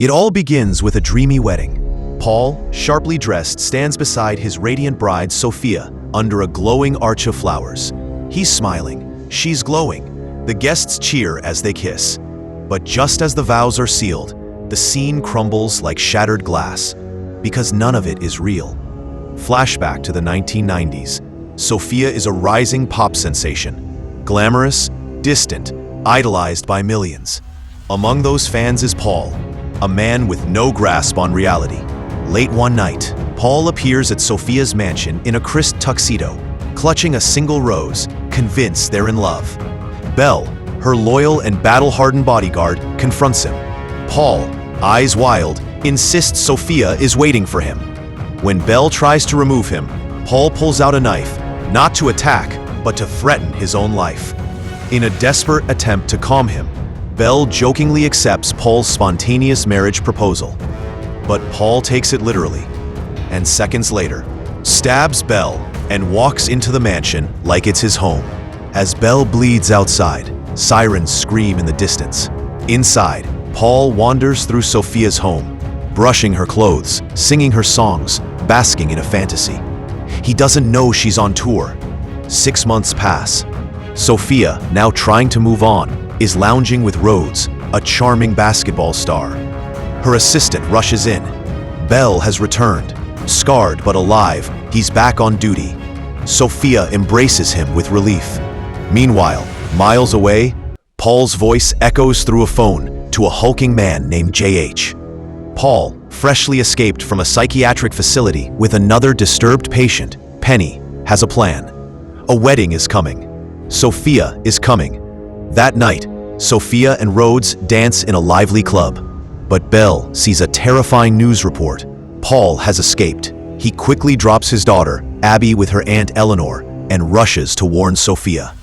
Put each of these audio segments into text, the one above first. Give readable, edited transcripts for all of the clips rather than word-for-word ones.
It all begins with a dreamy wedding. Paul, sharply dressed, stands beside his radiant bride, Sophia, under a glowing arch of flowers. He's smiling. She's glowing. The guests cheer as they kiss. But just as the vows are sealed, the scene crumbles like shattered glass, because none of it is real. Flashback to the 1990s. Sophia is a rising pop sensation. Glamorous, distant, idolized by millions. Among those fans is Paul, a man with no grasp on reality. Late one night, Paul appears at Sophia's mansion in a crisp tuxedo, clutching a single rose, convinced they're in love. Belle, her loyal and battle-hardened bodyguard, confronts him. Paul, eyes wild, insists Sophia is waiting for him. When Belle tries to remove him, Paul pulls out a knife, not to attack, but to threaten his own life. In a desperate attempt to calm him, Belle jokingly accepts Paul's spontaneous marriage proposal. But Paul takes it literally, and seconds later, stabs Belle and walks into the mansion like it's his home. As Belle bleeds outside, sirens scream in the distance. Inside, Paul wanders through Sophia's home, brushing her clothes, singing her songs, basking in a fantasy. He doesn't know she's on tour. 6 months pass. Sophia, now trying to move on, is lounging with Rhodes, a charming basketball star. Her assistant rushes in. Belle has returned. Scarred but alive, he's back on duty. Sophia embraces him with relief. Meanwhile, miles away, Paul's voice echoes through a phone to a hulking man named J.H. Paul, freshly escaped from a psychiatric facility with another disturbed patient, Penny, has a plan. A wedding is coming. Sophia is coming. That night, Sophia and Rhodes dance in a lively club. But Belle sees a terrifying news report. Paul has escaped. He quickly drops his daughter, Abby, with her aunt Eleanor, and rushes to warn Sophia.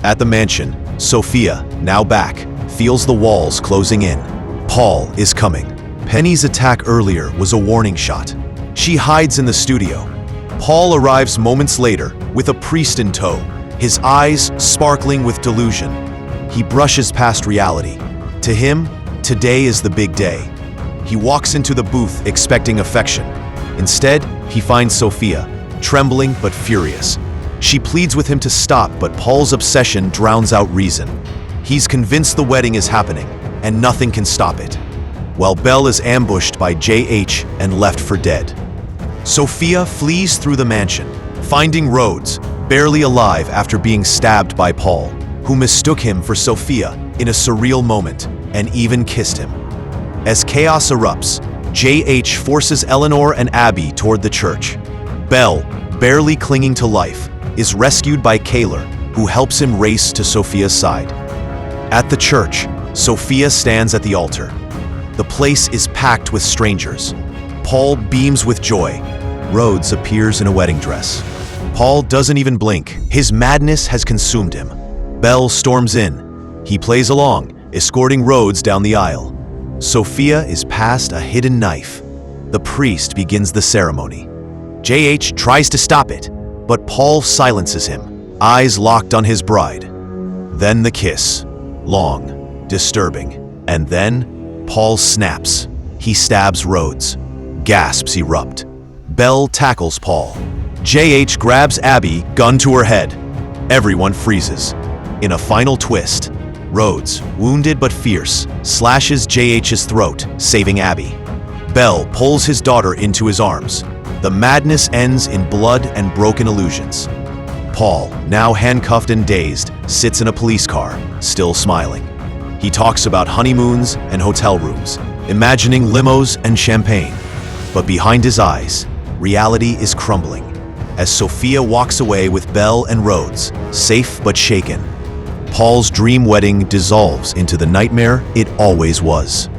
At the mansion, Sophia, now back, feels the walls closing in. Paul is coming. Penny's attack earlier was a warning shot. She hides in the studio. Paul arrives moments later with a priest in tow, his eyes sparkling with delusion. He brushes past reality. To him, today is the big day. He walks into the booth expecting affection. Instead, he finds Sophia, trembling but furious. She pleads with him to stop, but Paul's obsession drowns out reason. He's convinced the wedding is happening, and nothing can stop it. While Belle is ambushed by J.H. and left for dead. Sophia flees through the mansion, finding Rhodes, barely alive after being stabbed by Paul, who mistook him for Sophia in a surreal moment and even kissed him. As chaos erupts, J.H. forces Eleanor and Abby toward the church. Belle, barely clinging to life, is rescued by Kaylor, who helps him race to Sophia's side. At the church, Sophia stands at the altar. The place is packed with strangers. Paul beams with joy. Rhodes appears in a wedding dress. Paul doesn't even blink. His madness has consumed him. Belle storms in. He plays along, escorting Rhodes down the aisle. Sophia is passed a hidden knife. The priest begins the ceremony. J.H. tries to stop it, but Paul silences him, eyes locked on his bride. Then the kiss. Long, disturbing. And then, Paul snaps. He stabs Rhodes. Gasps erupt. Belle tackles Paul. J.H. grabs Abby, gun to her head. Everyone freezes. In a final twist, Rhodes, wounded but fierce, slashes J.H.'s throat, saving Abby. Belle pulls his daughter into his arms. The madness ends in blood and broken illusions. Paul, now handcuffed and dazed, sits in a police car, still smiling. He talks about honeymoons and hotel rooms, imagining limos and champagne. But behind his eyes, reality is crumbling. As Sophia walks away with Belle and Rhodes, safe but shaken, Paul's dream wedding dissolves into the nightmare it always was.